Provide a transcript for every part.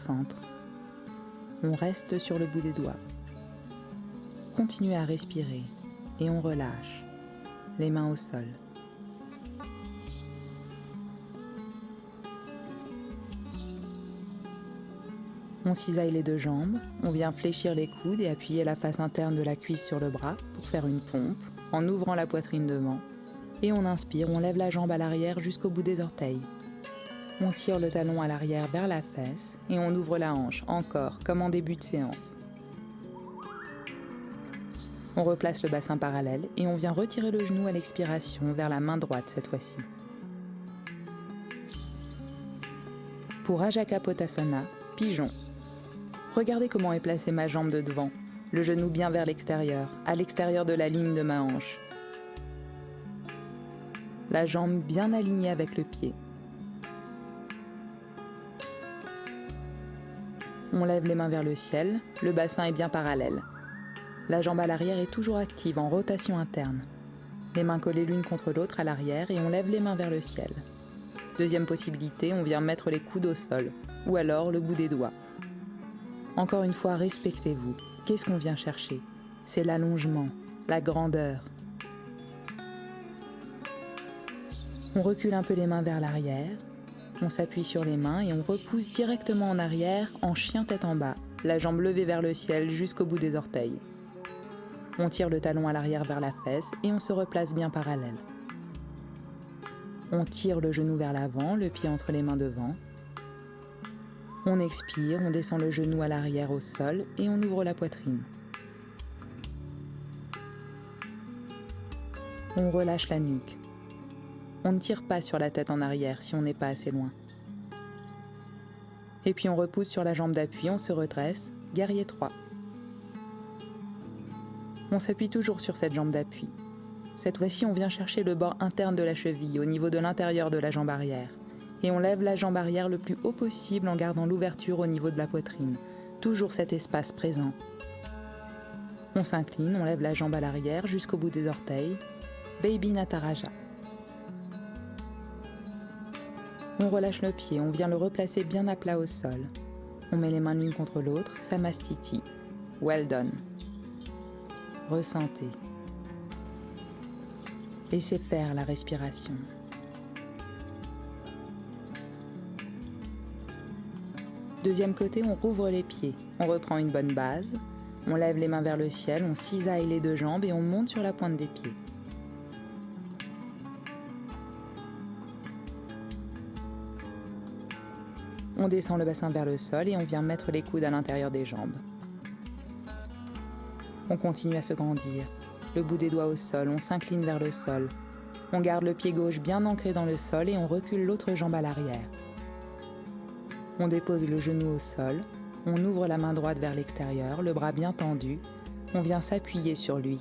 Centre. On reste sur le bout des doigts. Continuez à respirer et on relâche, les mains au sol. On cisaille les deux jambes, on vient fléchir les coudes et appuyer la face interne de la cuisse sur le bras pour faire une pompe en ouvrant la poitrine devant. Et on inspire, on lève la jambe à l'arrière jusqu'au bout des orteils. On tire le talon à l'arrière vers la fesse et on ouvre la hanche, encore, comme en début de séance. On replace le bassin parallèle et on vient retirer le genou à l'expiration vers la main droite cette fois-ci. Pour Ajakapottasana, pigeon. Regardez comment est placée ma jambe de devant, le genou bien vers l'extérieur, à l'extérieur de la ligne de ma hanche. La jambe bien alignée avec le pied. On lève les mains vers le ciel, le bassin est bien parallèle. La jambe à l'arrière est toujours active en rotation interne. Les mains collées l'une contre l'autre à l'arrière et on lève les mains vers le ciel. Deuxième possibilité, on vient mettre les coudes au sol, ou alors le bout des doigts. Encore une fois, respectez-vous. Qu'est-ce qu'on vient chercher? C'est l'allongement, la grandeur. On recule un peu les mains vers l'arrière, on s'appuie sur les mains et on repousse directement en arrière en chien tête en bas, la jambe levée vers le ciel jusqu'au bout des orteils. On tire le talon à l'arrière vers la fesse et on se replace bien parallèle. On tire le genou vers l'avant, le pied entre les mains devant. On expire, on descend le genou à l'arrière au sol et on ouvre la poitrine. On relâche la nuque. On ne tire pas sur la tête en arrière si on n'est pas assez loin. Et puis on repousse sur la jambe d'appui, on se redresse, guerrier 3. On s'appuie toujours sur cette jambe d'appui. Cette fois-ci, on vient chercher le bord interne de la cheville, au niveau de l'intérieur de la jambe arrière. Et on lève la jambe arrière le plus haut possible en gardant l'ouverture au niveau de la poitrine. Toujours cet espace présent. On s'incline, on lève la jambe à l'arrière jusqu'au bout des orteils. Baby Nataraja. On relâche le pied, on vient le replacer bien à plat au sol. On met les mains l'une contre l'autre, Samastiti. Well done. Ressentez. Laissez faire la respiration. Deuxième côté, on rouvre les pieds. On reprend une bonne base. On lève les mains vers le ciel, on cisaille les deux jambes et on monte sur la pointe des pieds. On descend le bassin vers le sol et on vient mettre les coudes à l'intérieur des jambes. On continue à se grandir. Le bout des doigts au sol, on s'incline vers le sol. On garde le pied gauche bien ancré dans le sol et on recule l'autre jambe à l'arrière. On dépose le genou au sol, on ouvre la main droite vers l'extérieur, le bras bien tendu. On vient s'appuyer sur lui.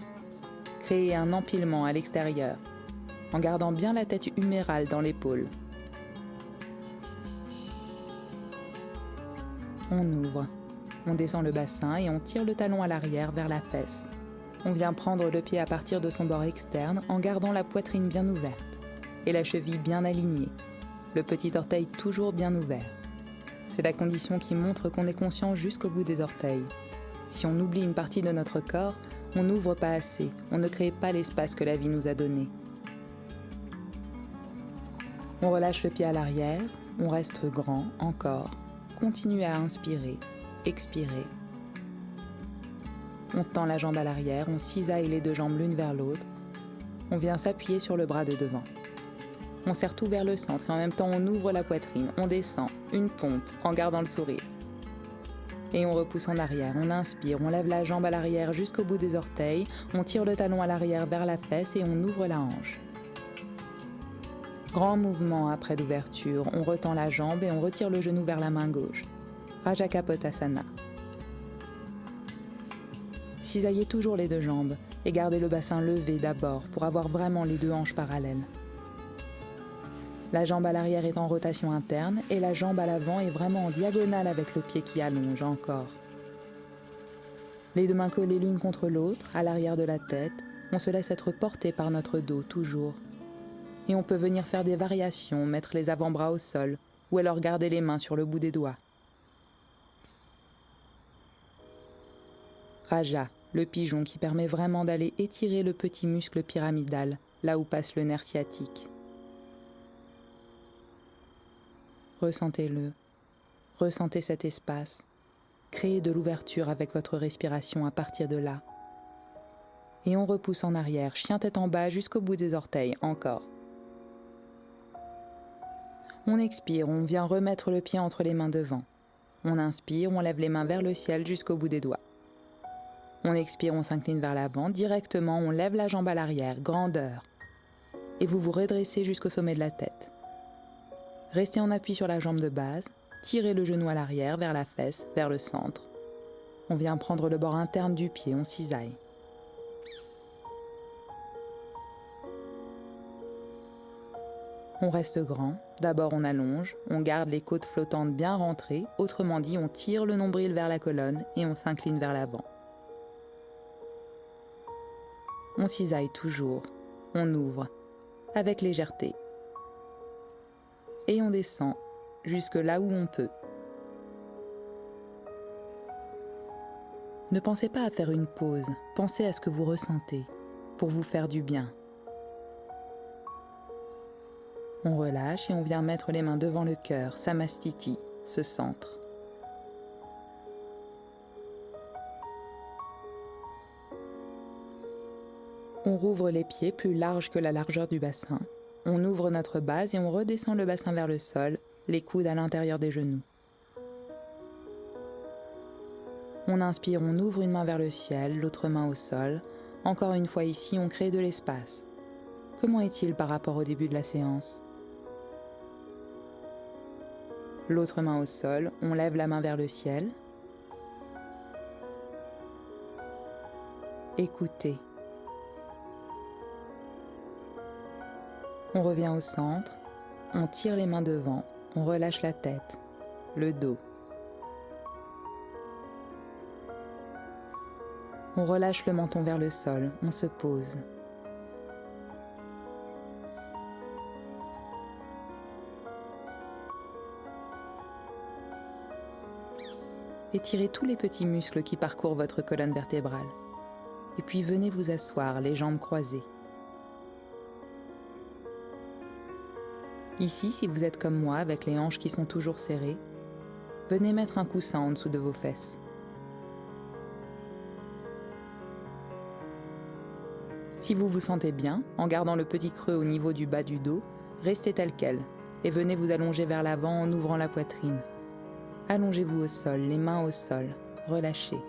Créer un empilement à l'extérieur, en gardant bien la tête humérale dans l'épaule. On ouvre, on descend le bassin et on tire le talon à l'arrière vers la fesse. On vient prendre le pied à partir de son bord externe en gardant la poitrine bien ouverte et la cheville bien alignée, le petit orteil toujours bien ouvert. C'est la condition qui montre qu'on est conscient jusqu'au bout des orteils. Si on oublie une partie de notre corps, on n'ouvre pas assez, on ne crée pas l'espace que la vie nous a donné. On relâche le pied à l'arrière, on reste grand, encore. Continuez à inspirer, expirer. On tend la jambe à l'arrière, on cisaille les deux jambes l'une vers l'autre. On vient s'appuyer sur le bras de devant. On serre tout vers le centre et en même temps on ouvre la poitrine, on descend, une pompe en gardant le sourire. Et on repousse en arrière, on inspire, on lève la jambe à l'arrière jusqu'au bout des orteils, on tire le talon à l'arrière vers la fesse et on ouvre la hanche. Grand mouvement après d'ouverture, on retend la jambe et on retire le genou vers la main gauche. Ajakapottasana. Cisaillez toujours les deux jambes et gardez le bassin levé d'abord pour avoir vraiment les deux hanches parallèles. La jambe à l'arrière est en rotation interne et la jambe à l'avant est vraiment en diagonale avec le pied qui allonge encore. Les deux mains collées l'une contre l'autre, à l'arrière de la tête, on se laisse être porté par notre dos toujours. Et on peut venir faire des variations, mettre les avant-bras au sol ou alors garder les mains sur le bout des doigts. Raja, le pigeon qui permet vraiment d'aller étirer le petit muscle pyramidal, là où passe le nerf sciatique. Ressentez-le, ressentez cet espace, créez de l'ouverture avec votre respiration à partir de là. Et on repousse en arrière, chien tête en bas jusqu'au bout des orteils, encore. On expire, on vient remettre le pied entre les mains devant. On inspire, on lève les mains vers le ciel jusqu'au bout des doigts. On expire, on s'incline vers l'avant, directement on lève la jambe à l'arrière, grandeur. Et vous vous redressez jusqu'au sommet de la tête. Restez en appui sur la jambe de base, tirez le genou à l'arrière, vers la fesse, vers le centre. On vient prendre le bord interne du pied, on cisaille. On reste grand, d'abord on allonge, on garde les côtes flottantes bien rentrées, autrement dit on tire le nombril vers la colonne et on s'incline vers l'avant. On cisaille toujours, on ouvre, avec légèreté. Et on descend, jusque là où on peut. Ne pensez pas à faire une pause, pensez à ce que vous ressentez, pour vous faire du bien. On relâche et on vient mettre les mains devant le cœur, Samastiti, ce centre. On rouvre les pieds plus larges que la largeur du bassin. On ouvre notre base et on redescend le bassin vers le sol, les coudes à l'intérieur des genoux. On inspire, on ouvre une main vers le ciel, l'autre main au sol. Encore une fois ici, on crée de l'espace. Comment est-il par rapport au début de la séance ? L'autre main au sol, on lève la main vers le ciel. Écoutez. On revient au centre, on tire les mains devant, on relâche la tête, le dos. On relâche le menton vers le sol, on se pose. Étirez tous les petits muscles qui parcourent votre colonne vertébrale. Et puis venez vous asseoir, les jambes croisées. Ici, si vous êtes comme moi, avec les hanches qui sont toujours serrées, venez mettre un coussin en dessous de vos fesses. Si vous vous sentez bien, en gardant le petit creux au niveau du bas du dos, restez tel quel et venez vous allonger vers l'avant en ouvrant la poitrine. Allongez-vous au sol, les mains au sol, relâchez.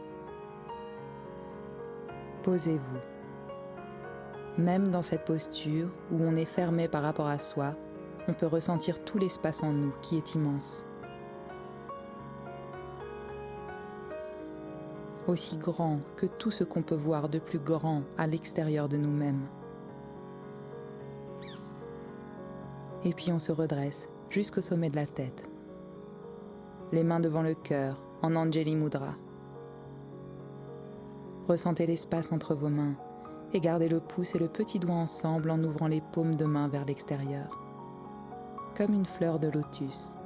Posez-vous. Même dans cette posture où on est fermé par rapport à soi, on peut ressentir tout l'espace en nous qui est immense. Aussi grand que tout ce qu'on peut voir de plus grand à l'extérieur de nous-mêmes. Et puis on se redresse jusqu'au sommet de la tête. Les mains devant le cœur, en Anjali Mudra. Ressentez l'espace entre vos mains et gardez le pouce et le petit doigt ensemble en ouvrant les paumes de main vers l'extérieur. Comme une fleur de lotus.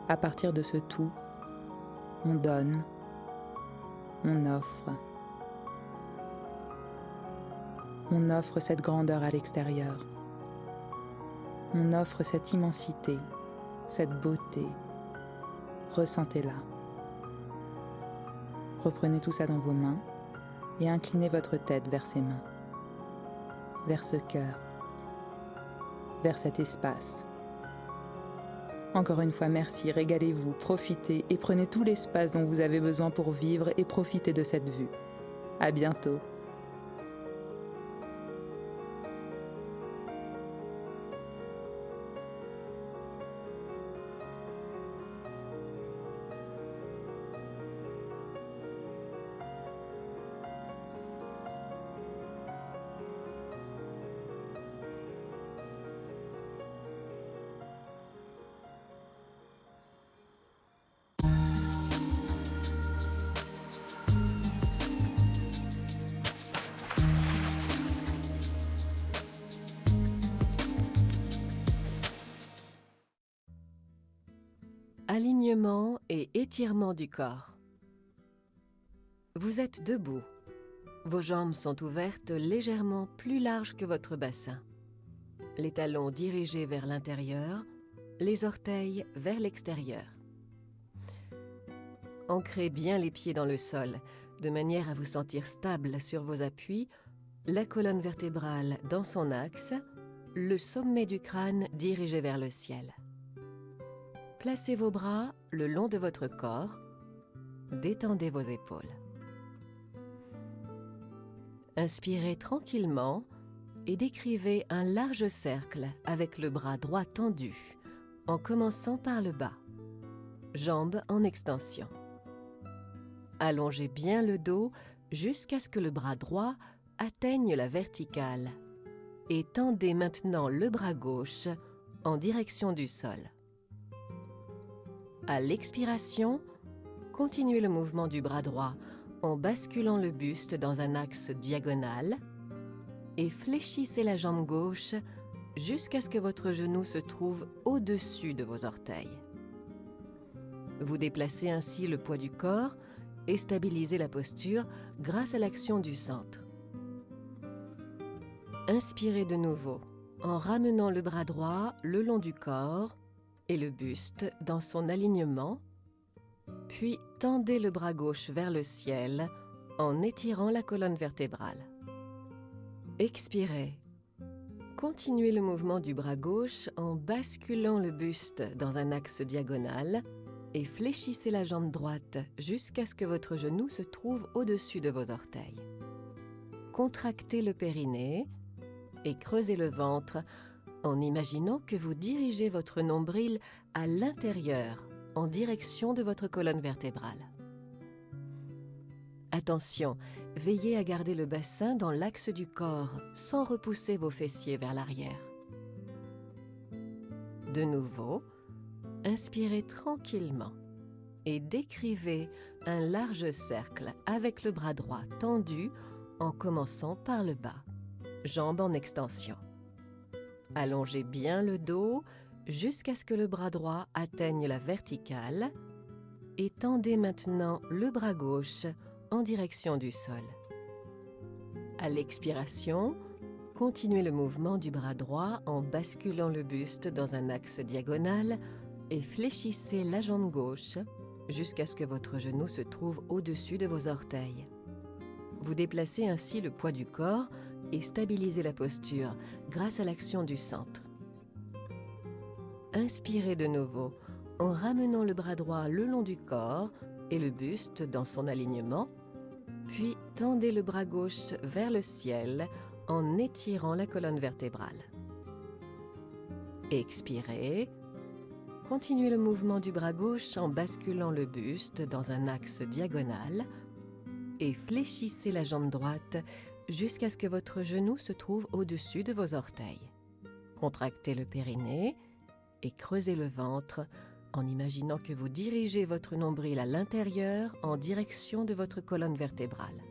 À partir de ce tout, on donne, on offre. On offre cette grandeur à l'extérieur. On offre cette immensité, cette beauté. Ressentez-la. Reprenez tout ça dans vos mains et inclinez votre tête vers ces mains, vers ce cœur, vers cet espace. Encore une fois, merci, régalez-vous, profitez et prenez tout l'espace dont vous avez besoin pour vivre et profitez de cette vue. À bientôt. Alignement et étirement du corps. Vous êtes debout. Vos jambes sont ouvertes légèrement plus larges que votre bassin. Les talons dirigés vers l'intérieur, les orteils vers l'extérieur. Ancrez bien les pieds dans le sol, de manière à vous sentir stable sur vos appuis, la colonne vertébrale dans son axe, le sommet du crâne dirigé vers le ciel. Placez vos bras le long de votre corps, détendez vos épaules. Inspirez tranquillement et décrivez un large cercle avec le bras droit tendu, en commençant par le bas, jambes en extension. Allongez bien le dos jusqu'à ce que le bras droit atteigne la verticale et tendez maintenant le bras gauche en direction du sol. À l'expiration, continuez le mouvement du bras droit en basculant le buste dans un axe diagonal et fléchissez la jambe gauche jusqu'à ce que votre genou se trouve au-dessus de vos orteils. Vous déplacez ainsi le poids du corps et stabilisez la posture grâce à l'action du centre. Inspirez de nouveau en ramenant le bras droit le long du corps et le buste dans son alignement, puis tendez le bras gauche vers le ciel en étirant la colonne vertébrale. Expirez. Continuez le mouvement du bras gauche en basculant le buste dans un axe diagonal et fléchissez la jambe droite jusqu'à ce que votre genou se trouve au-dessus de vos orteils. Contractez le périnée et creusez le ventre en imaginant que vous dirigez votre nombril à l'intérieur en direction de votre colonne vertébrale. Attention, veillez à garder le bassin dans l'axe du corps sans repousser vos fessiers vers l'arrière. De nouveau, inspirez tranquillement et décrivez un large cercle avec le bras droit tendu en commençant par le bas, jambes en extension. Allongez bien le dos jusqu'à ce que le bras droit atteigne la verticale et tendez maintenant le bras gauche en direction du sol. À l'expiration, continuez le mouvement du bras droit en basculant le buste dans un axe diagonal et fléchissez la jambe gauche jusqu'à ce que votre genou se trouve au-dessus de vos orteils. Vous déplacez ainsi le poids du corps et stabilisez la posture grâce à l'action du centre. Inspirez de nouveau en ramenant le bras droit le long du corps et le buste dans son alignement, puis tendez le bras gauche vers le ciel en étirant la colonne vertébrale. Expirez. Continuez le mouvement du bras gauche en basculant le buste dans un axe diagonal et fléchissez la jambe droite jusqu'à ce que votre genou se trouve au-dessus de vos orteils. Contractez le périnée et creusez le ventre en imaginant que vous dirigez votre nombril à l'intérieur en direction de votre colonne vertébrale.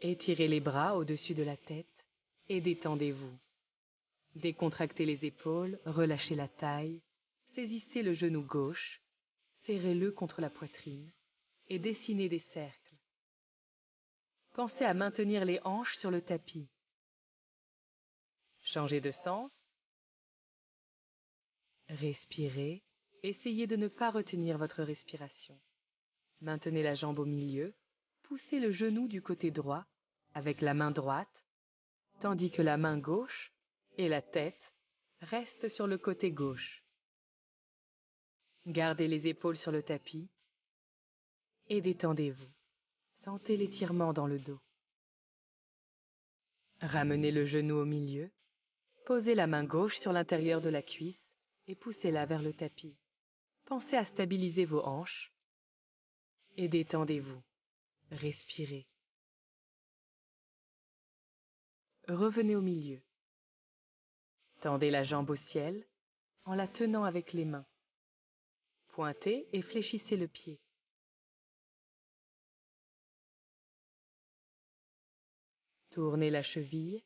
Étirez les bras au-dessus de la tête et détendez-vous. Décontractez les épaules, relâchez la taille, saisissez le genou gauche, serrez-le contre la poitrine et dessinez des cercles. Pensez à maintenir les hanches sur le tapis. Changez de sens. Respirez. Essayez de ne pas retenir votre respiration. Maintenez la jambe au milieu. Poussez le genou du côté droit avec la main droite, tandis que la main gauche et la tête restent sur le côté gauche. Gardez les épaules sur le tapis et détendez-vous. Sentez l'étirement dans le dos. Ramenez le genou au milieu, posez la main gauche sur l'intérieur de la cuisse et poussez-la vers le tapis. Pensez à stabiliser vos hanches et détendez-vous. Respirez. Revenez au milieu. Tendez la jambe au ciel en la tenant avec les mains. Pointez et fléchissez le pied. Tournez la cheville.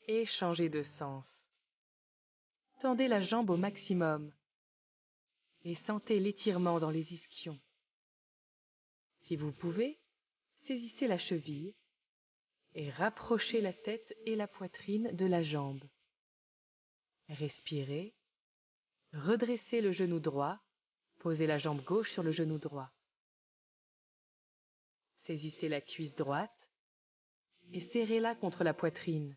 Et changez de sens. Tendez la jambe au maximum et sentez l'étirement dans les ischions. Si vous pouvez, saisissez la cheville et rapprochez la tête et la poitrine de la jambe. Respirez, redressez le genou droit, posez la jambe gauche sur le genou droit. Saisissez la cuisse droite et serrez-la contre la poitrine.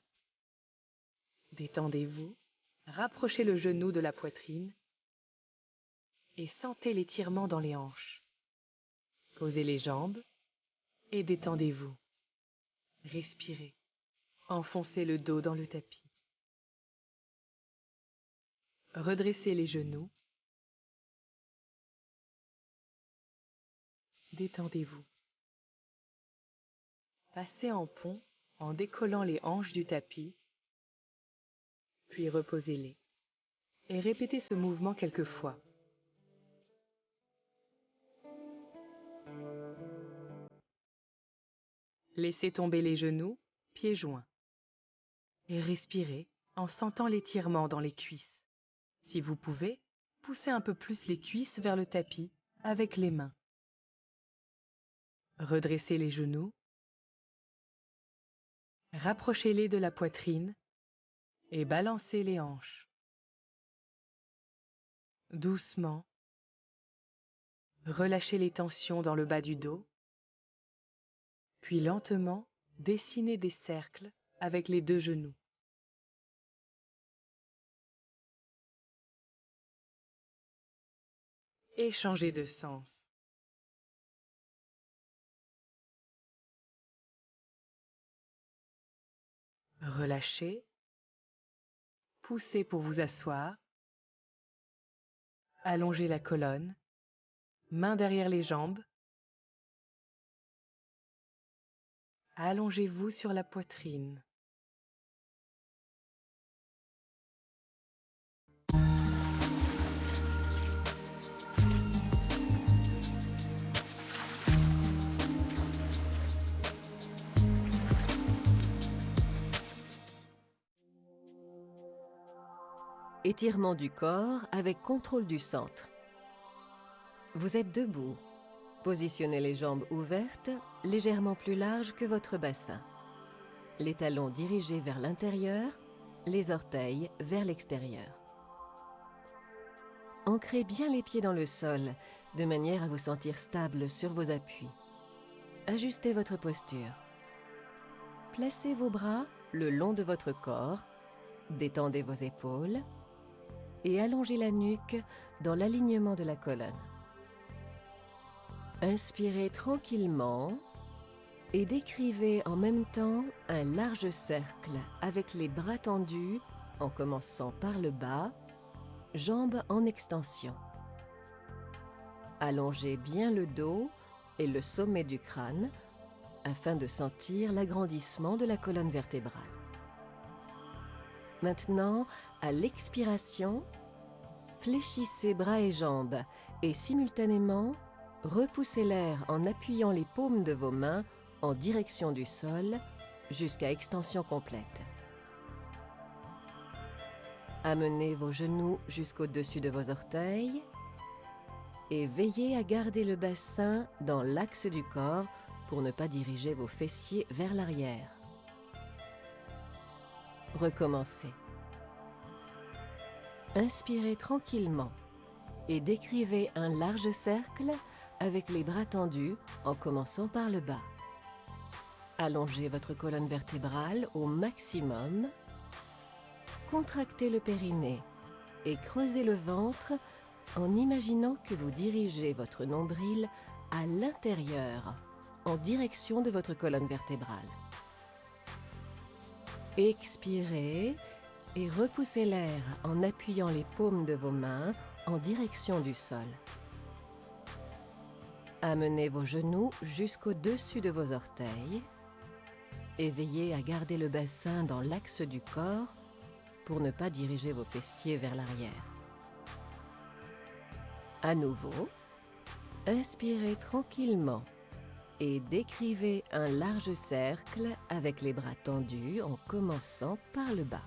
Détendez-vous, rapprochez le genou de la poitrine et sentez l'étirement dans les hanches. Posez les jambes et détendez-vous. Respirez, enfoncez le dos dans le tapis. Redressez les genoux. Détendez-vous. Passez en pont en décollant les hanches du tapis, puis reposez-les. Et répétez ce mouvement quelques fois. Laissez tomber les genoux, pieds joints. Et respirez en sentant l'étirement dans les cuisses. Si vous pouvez, poussez un peu plus les cuisses vers le tapis avec les mains. Redressez les genoux. Rapprochez-les de la poitrine et balancez les hanches. Doucement, relâchez les tensions dans le bas du dos, puis lentement, dessinez des cercles avec les deux genoux. Et changez de sens. Relâchez, poussez pour vous asseoir, allongez la colonne, mains derrière les jambes, allongez-vous sur la poitrine. Étirement du corps avec contrôle du centre. Vous êtes debout. Positionnez les jambes ouvertes, légèrement plus larges que votre bassin. Les talons dirigés vers l'intérieur, les orteils vers l'extérieur. Ancrez bien les pieds dans le sol, de manière à vous sentir stable sur vos appuis. Ajustez votre posture. Placez vos bras le long de votre corps, détendez vos épaules et allongez la nuque dans l'alignement de la colonne. Inspirez tranquillement et décrivez en même temps un large cercle avec les bras tendus en commençant par le bas, jambes en extension. Allongez bien le dos et le sommet du crâne afin de sentir l'agrandissement de la colonne vertébrale. Maintenant, à l'expiration, fléchissez bras et jambes et simultanément, repoussez l'air en appuyant les paumes de vos mains en direction du sol jusqu'à extension complète. Amenez vos genoux jusqu'au-dessus de vos orteils et veillez à garder le bassin dans l'axe du corps pour ne pas diriger vos fessiers vers l'arrière. Recommencez. Inspirez tranquillement et décrivez un large cercle avec les bras tendus en commençant par le bas. Allongez votre colonne vertébrale au maximum. Contractez le périnée et creusez le ventre en imaginant que vous dirigez votre nombril à l'intérieur, en direction de votre colonne vertébrale. Expirez et repoussez l'air en appuyant les paumes de vos mains en direction du sol. Amenez vos genoux jusqu'au-dessus de vos orteils et veillez à garder le bassin dans l'axe du corps pour ne pas diriger vos fessiers vers l'arrière. À nouveau, inspirez tranquillement et décrivez un large cercle avec les bras tendus en commençant par le bas.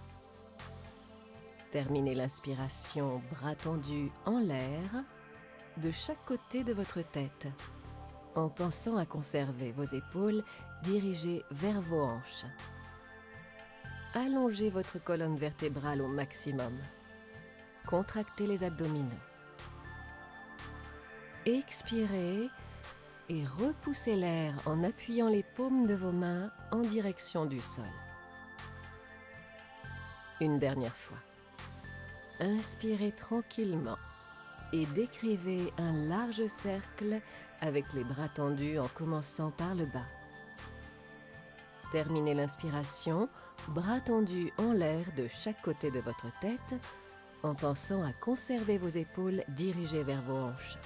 Terminez l'inspiration bras tendus en l'air de chaque côté de votre tête en pensant à conserver vos épaules dirigées vers vos hanches. Allongez votre colonne vertébrale au maximum. Contractez les abdominaux. Expirez et repoussez l'air en appuyant les paumes de vos mains en direction du sol. Une dernière fois. Inspirez tranquillement et décrivez un large cercle avec les bras tendus en commençant par le bas. Terminez l'inspiration, bras tendus en l'air de chaque côté de votre tête en pensant à conserver vos épaules dirigées vers vos hanches.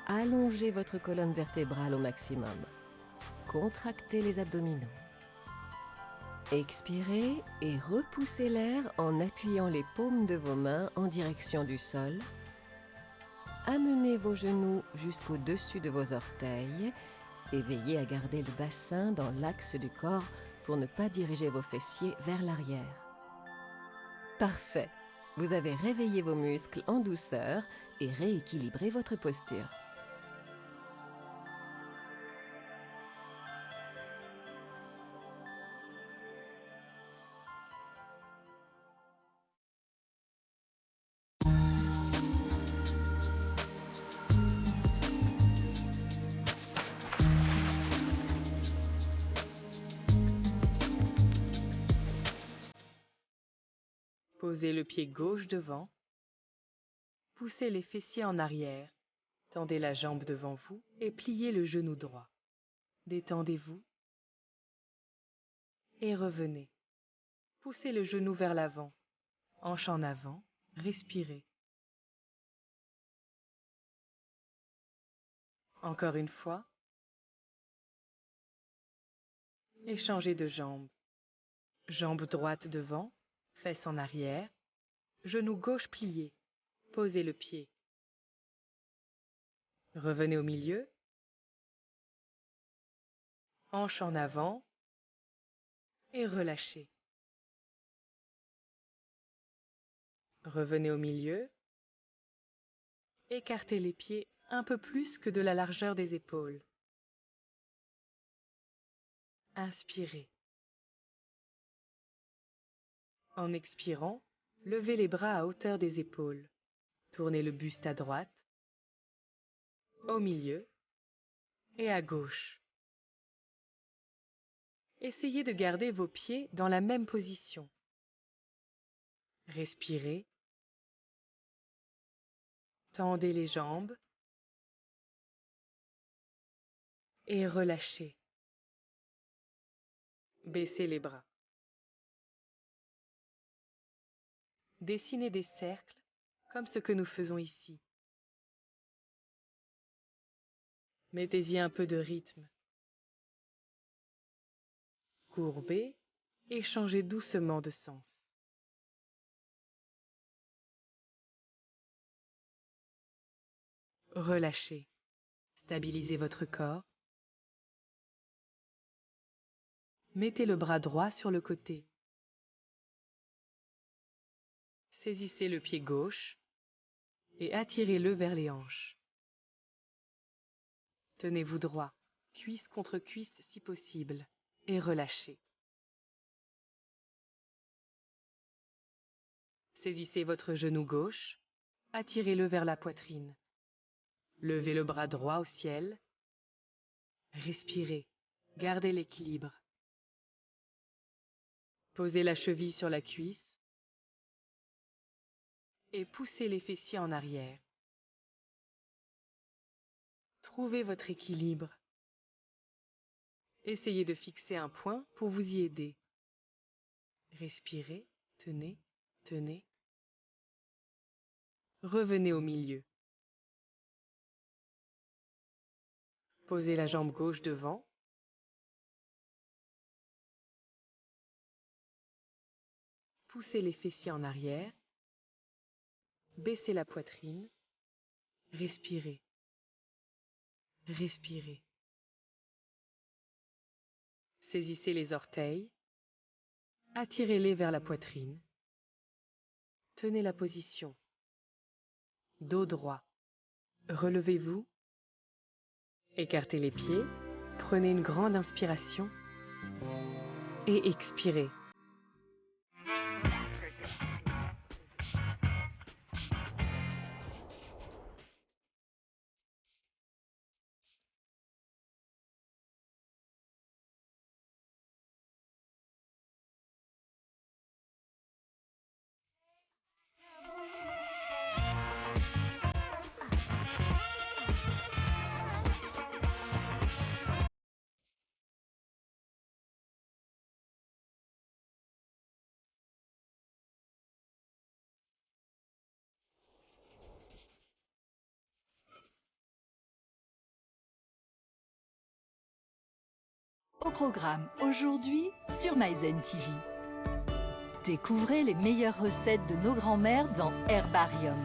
Allongez votre colonne vertébrale au maximum. Contractez les abdominaux. Expirez et repoussez l'air en appuyant les paumes de vos mains en direction du sol. Amenez vos genoux jusqu'au-dessus de vos orteils et veillez à garder le bassin dans l'axe du corps pour ne pas diriger vos fessiers vers l'arrière. Parfait! Vous avez réveillé vos muscles en douceur et rééquilibré votre posture. Posez le pied gauche devant. Poussez les fessiers en arrière. Tendez la jambe devant vous et pliez le genou droit. Détendez-vous. Et revenez. Poussez le genou vers l'avant. Hanche en avant. Respirez. Encore une fois. Et changez de jambe. Jambe droite devant. Fesses en arrière. Genou gauche plié. Posez le pied. Revenez au milieu. Hanche en avant. Et relâchez. Revenez au milieu. Écartez les pieds un peu plus que de la largeur des épaules. Inspirez. En expirant, levez les bras à hauteur des épaules. Tournez le buste à droite, au milieu et à gauche. Essayez de garder vos pieds dans la même position. Respirez. Tendez les jambes et relâchez. Baissez les bras. Dessinez des cercles comme ce que nous faisons ici. Mettez-y un peu de rythme. Courbez et changez doucement de sens. Relâchez. Stabilisez votre corps. Mettez le bras droit sur le côté. Saisissez le pied gauche et attirez-le vers les hanches. Tenez-vous droit, cuisse contre cuisse si possible, et relâchez. Saisissez votre genou gauche, attirez-le vers la poitrine. Levez le bras droit au ciel. Respirez, gardez l'équilibre. Posez la cheville sur la cuisse et poussez les fessiers en arrière. Trouvez votre équilibre. Essayez de fixer un point pour vous y aider. Respirez, tenez, tenez. Revenez au milieu. Posez la jambe gauche devant. Poussez les fessiers en arrière. Baissez la poitrine Respirez. Respirez. Saisissez les orteils. Attirez-les vers la poitrine. Tenez la position. Dos droit. Relevez-vous. Écartez les pieds. Prenez une grande inspiration. Et expirez. Au programme aujourd'hui sur MyZen TV. Découvrez les meilleures recettes de nos grands-mères dans Herbarium.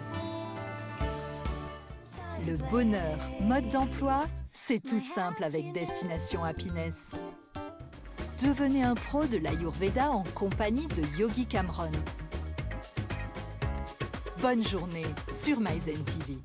Le bonheur, mode d'emploi, c'est tout simple avec Destination Happiness. Devenez un pro de l'Ayurveda en compagnie de Yogi Cameron. Bonne journée sur MyZen TV.